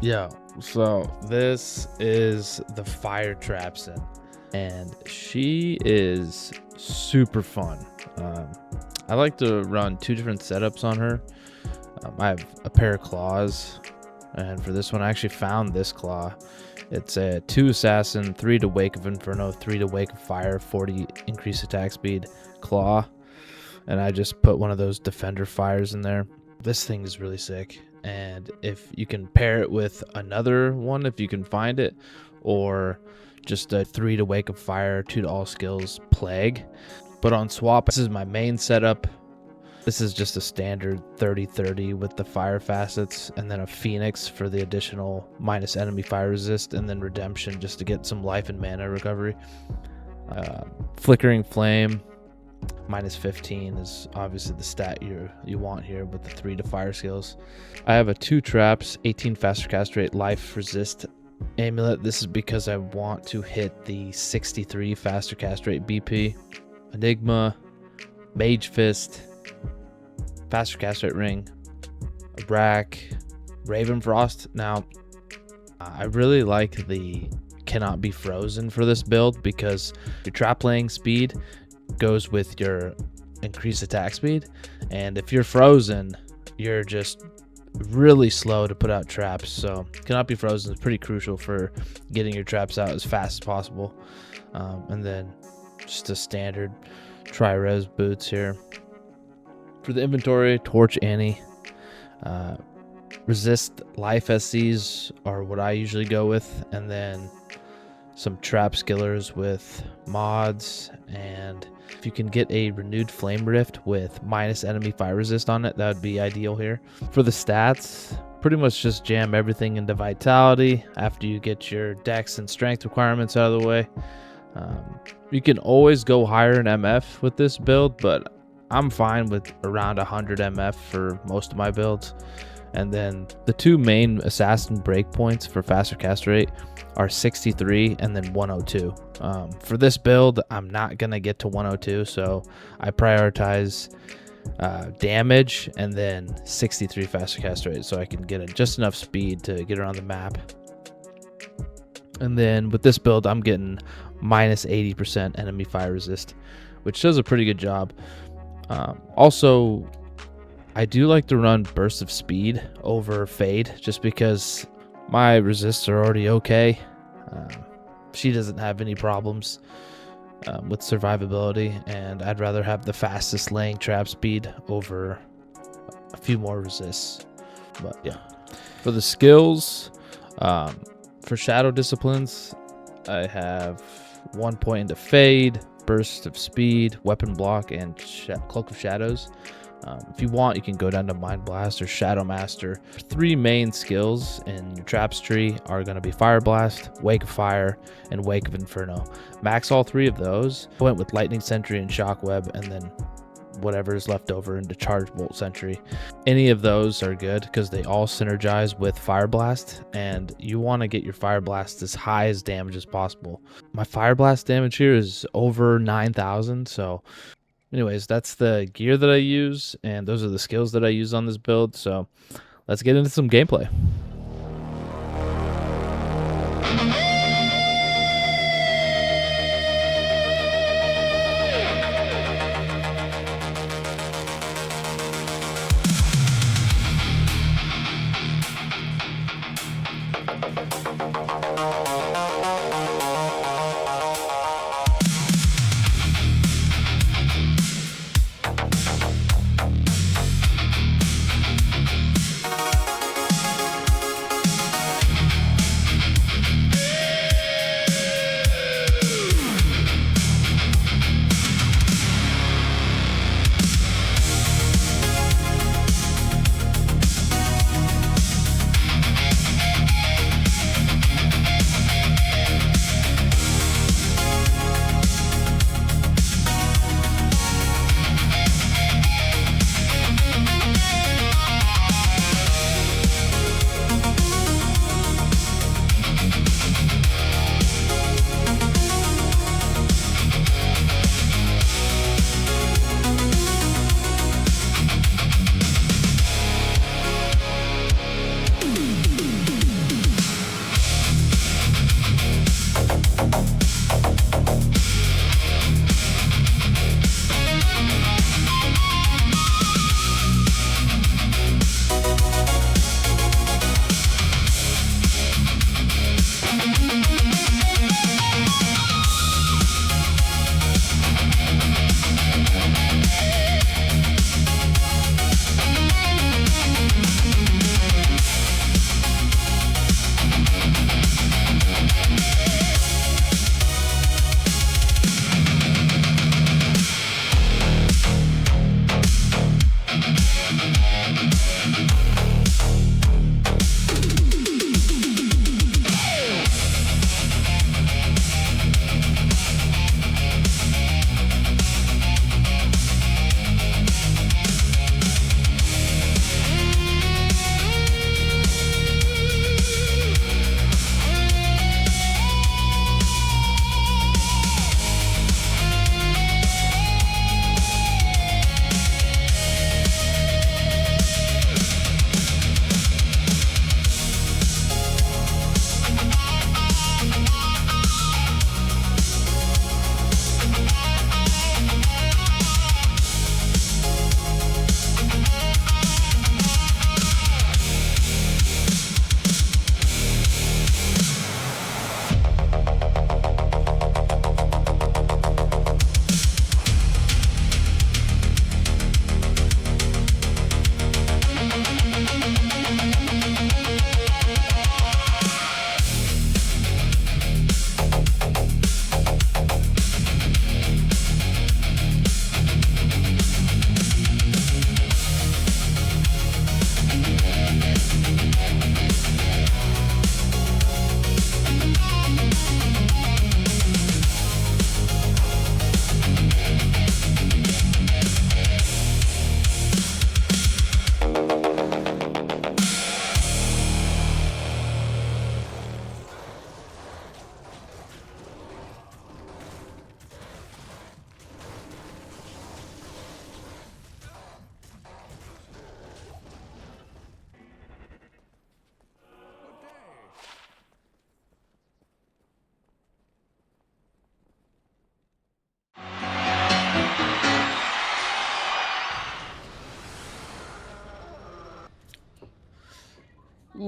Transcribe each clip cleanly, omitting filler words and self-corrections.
Yeah, so this is the fire trapson, and she is super fun. Um, I like to run two different setups on her. I have a pair of claws, and for this one, I actually found this claw. It's a 2 assassin, 3 to Wake of Inferno, 3 to Wake of Fire, 40 increased attack speed claw, and I just put one of those defender fires in there. This thing is really sick, and if you can pair it with another one, if you can find it, or just a 3 to Wake of Fire, 2 to all skills plague. But on swap, this is my main setup. This is just a standard 30-30 with the fire facets, and then a Phoenix for the additional minus enemy fire resist, and then redemption just to get some life and mana recovery. Flickering flame minus 15 is obviously the stat you want here with the 3 to fire skills. I have a 2 traps, 18 faster cast rate, life resist amulet. This is because I want to hit the 63 faster cast rate BP. Enigma, Mage Fist, faster cast rate ring, a Brack, Raven Frost. Now, I really like the cannot be frozen for this build because your trap laying speed goes with your increased attack speed, and if you're frozen, you're just really slow to put out traps. So cannot be frozen is pretty crucial for getting your traps out as fast as possible. And then just a standard tri-res boots here. For the inventory, Torch Annie, resist life SCs are what I usually go with, and then some trap skillers with mods, and if you can get a renewed flame rift with minus enemy fire resist on it, that would be ideal here. For the stats, pretty much just jam everything into vitality after you get your dex and strength requirements out of the way. You can always go higher in MF with this build, but I'm fine with around 100 MF for most of my builds. And then the two main assassin breakpoints for faster cast rate are 63 and then 102. For this build, I'm not going to get to 102, so I prioritize damage and then 63 faster cast rate so I can get just enough speed to get around the map. And then with this build, I'm getting minus 80% enemy fire resist, which does a pretty good job. Also, I do like to run bursts of speed over fade just because my resists are already okay. She doesn't have any problems with survivability, and I'd rather have the fastest laying trap speed over a few more resists. But yeah, for the skills, for shadow disciplines, I have 1 point into fade, burst of speed, weapon block, and cloak of shadows. If you want, you can go down to Mind Blast or Shadow Master. 3 main skills in your traps tree are going to be Fire Blast, Wake of Fire, and Wake of Inferno. Max all 3 of those. I went with Lightning Sentry and Shockweb, and then whatever is left over into Charge Bolt Sentry. Any of those are good because they all synergize with Fire Blast, and you want to get your Fire Blast as high as damage as possible. My Fire Blast damage here is over 9,000, so anyways, that's the gear that I use, and those are the skills that I use on this build. So let's get into some gameplay.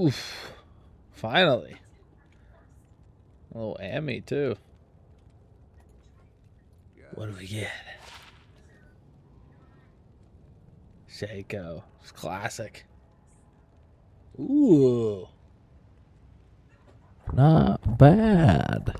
Oof. Finally. A little Ammy, too. What do we get? Shaco. It's classic. Ooh. Not bad.